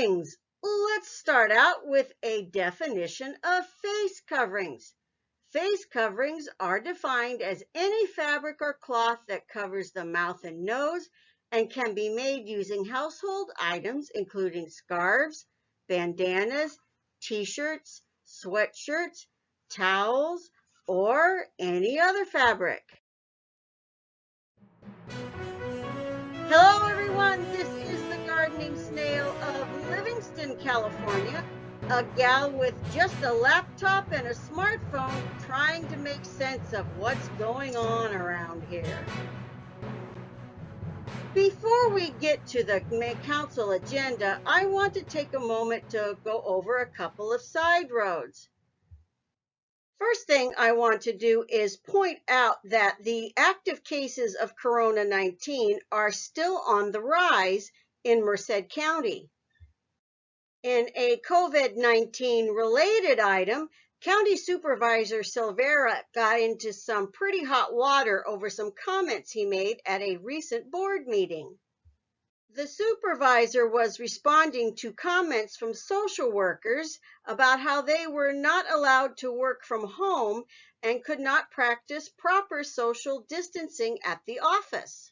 coverings. Let's start out with a definition of face coverings. Face coverings are defined as any fabric or cloth that covers the mouth and nose and can be made using household items including scarves, bandanas, t-shirts, sweatshirts, towels, or any other fabric. Hello everyone, this is the Gardening Snail of Livingston, California, a gal with just a laptop and a smartphone trying to make sense of what's going on around here. Before we get to the council agenda, I want to take a moment to go over a couple of side roads. First thing I want to do is point out that the active cases of Corona-19 are still on the rise in Merced County. In a COVID-19 related item, County Supervisor Silvera got into some pretty hot water over some comments he made at a recent board meeting. The supervisor was responding to comments from social workers about how they were not allowed to work from home and could not practice proper social distancing at the office.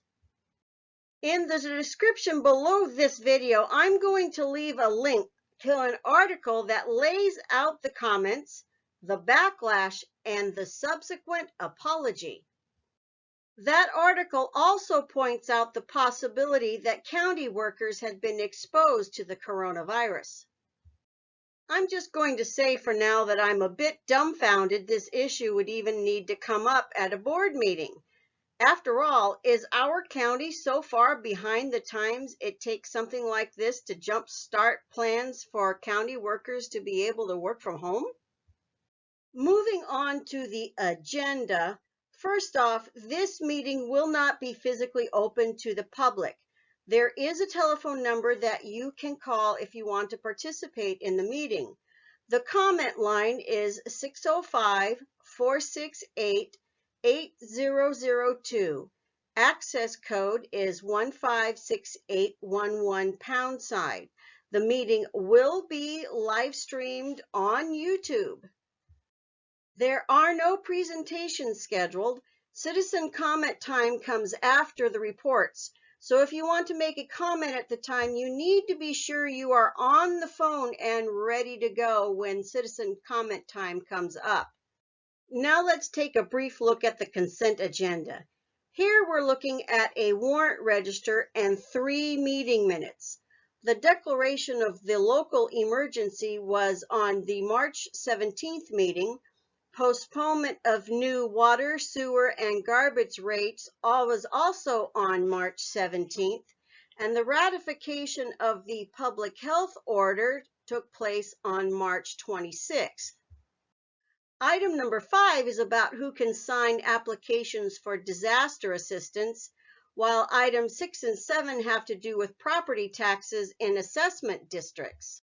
In the description below this video, I'm going to leave a link to an article that lays out the comments, the backlash, and the subsequent apology. That article also points out the possibility that county workers had been exposed to the coronavirus. I'm just going to say for now that I'm a bit dumbfounded this issue would even need to come up at a board meeting. After all, is our county so far behind the times it takes something like this to jumpstart plans for county workers to be able to work from home? Moving on to the agenda. First off, this meeting will not be physically open to the public. There is a telephone number that you can call if you want to participate in the meeting. The comment line is 605-468-8002. Access code is 156811#. The meeting will be live streamed on YouTube. There are no presentations scheduled. Citizen comment time comes after the reports. So if you want to make a comment at the time, you need to be sure you are on the phone and ready to go when citizen comment time comes up. Now let's take a brief look at the consent agenda. Here we're looking at a warrant register and 3 meeting minutes. The declaration of the local emergency was on the March 17th meeting. Postponement of new water, sewer, and garbage rates was also on March 17th, and the ratification of the public health order took place on March 26th. Item number 5 is about who can sign applications for disaster assistance, while items 6 and 7 have to do with property taxes in assessment districts.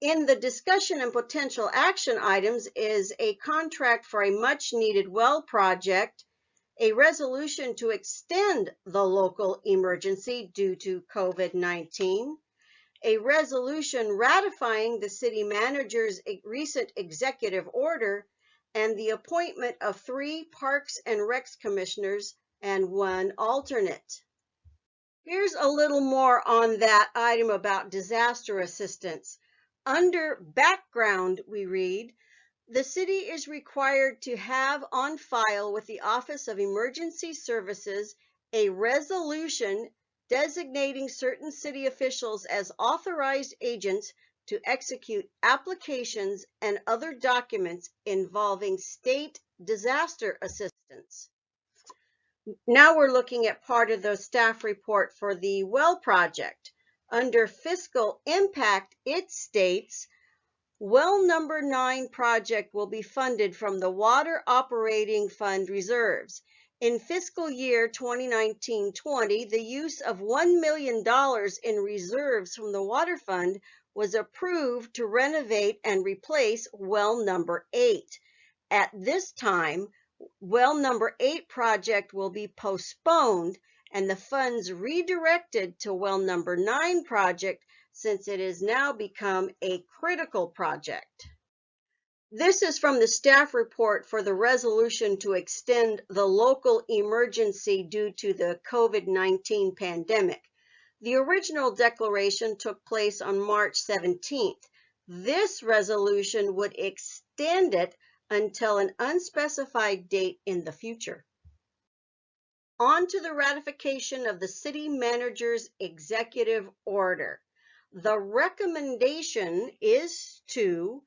In the discussion and potential action items is a contract for a much-needed well project, a resolution to extend the local emergency due to COVID-19, a resolution ratifying the city manager's recent executive order, and the appointment of 3 Parks and Recs commissioners and 1 alternate. Here's a little more on that item about disaster assistance. Under background, we read, the city is required to have on file with the Office of Emergency Services a resolution designating certain city officials as authorized agents to execute applications and other documents involving state disaster assistance. Now we're looking at part of the staff report for the well project. Under fiscal impact, it states, well number 9 project will be funded from the Water Operating Fund reserves. In fiscal year 2019-20, the use of $1 million in reserves from the Water Fund was approved to renovate and replace well number 8. At this time, well number 8 project will be postponed and the funds redirected to well number 9 project since it has now become a critical project. This is from the staff report for the resolution to extend the local emergency due to the COVID-19 pandemic. The original declaration took place on March 17th. This resolution would extend it until an unspecified date in the future. On to the ratification of the city manager's executive order. The recommendation is to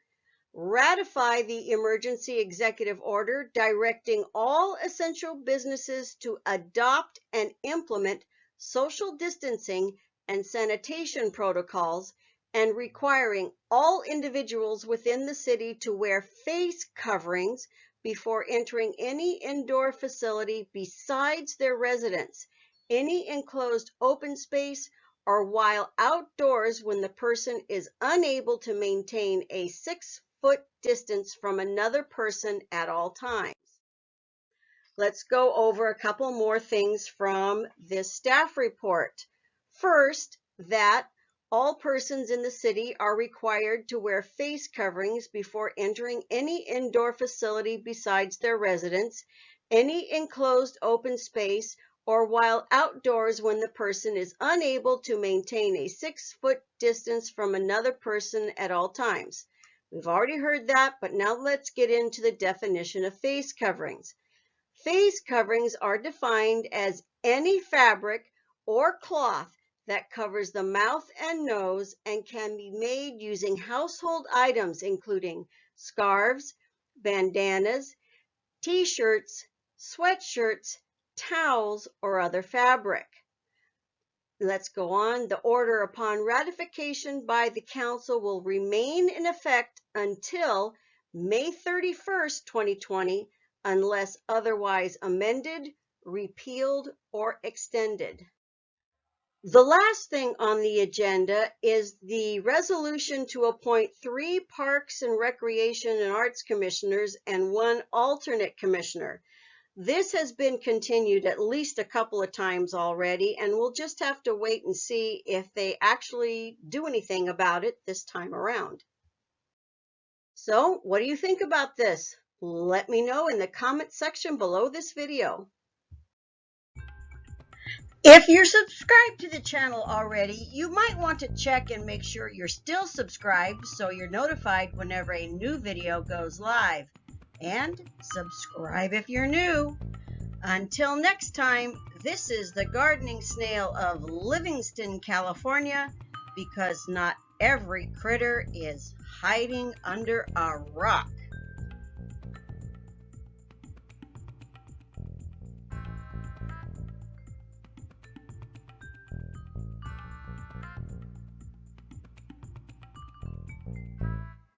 ratify the emergency executive order directing all essential businesses to adopt and implement social distancing and sanitation protocols and requiring all individuals within the city to wear face coverings before entering any indoor facility besides their residence, any enclosed open space, or while outdoors when the person is unable to maintain a 6-foot distance from another person at all times. Let's go over a couple more things from this staff report. First, that all persons in the city are required to wear face coverings before entering any indoor facility besides their residence, any enclosed open space, or while outdoors when the person is unable to maintain a 6-foot distance from another person at all times. We've already heard that, but now let's get into the definition of face coverings. Face coverings are defined as any fabric or cloth that covers the mouth and nose and can be made using household items including scarves, bandanas, t-shirts, sweatshirts, towels, or other fabric. Let's go on. The order upon ratification by the council will remain in effect until May 31st, 2020, unless otherwise amended, repealed, or extended. The last thing on the agenda is the resolution to appoint 3 Parks and Recreation and Arts Commissioners and 1 alternate commissioner. This has been continued at least a couple of times already, and we'll just have to wait and see if they actually do anything about it this time around. So, what do you think about this? Let me know in the comment section below this video. If you're subscribed to the channel already, you might want to check and make sure you're still subscribed so you're notified whenever a new video goes live. And subscribe if you're new. Until next time, this is the gardening snail of Livingston, California, because not every critter is hiding under a rock.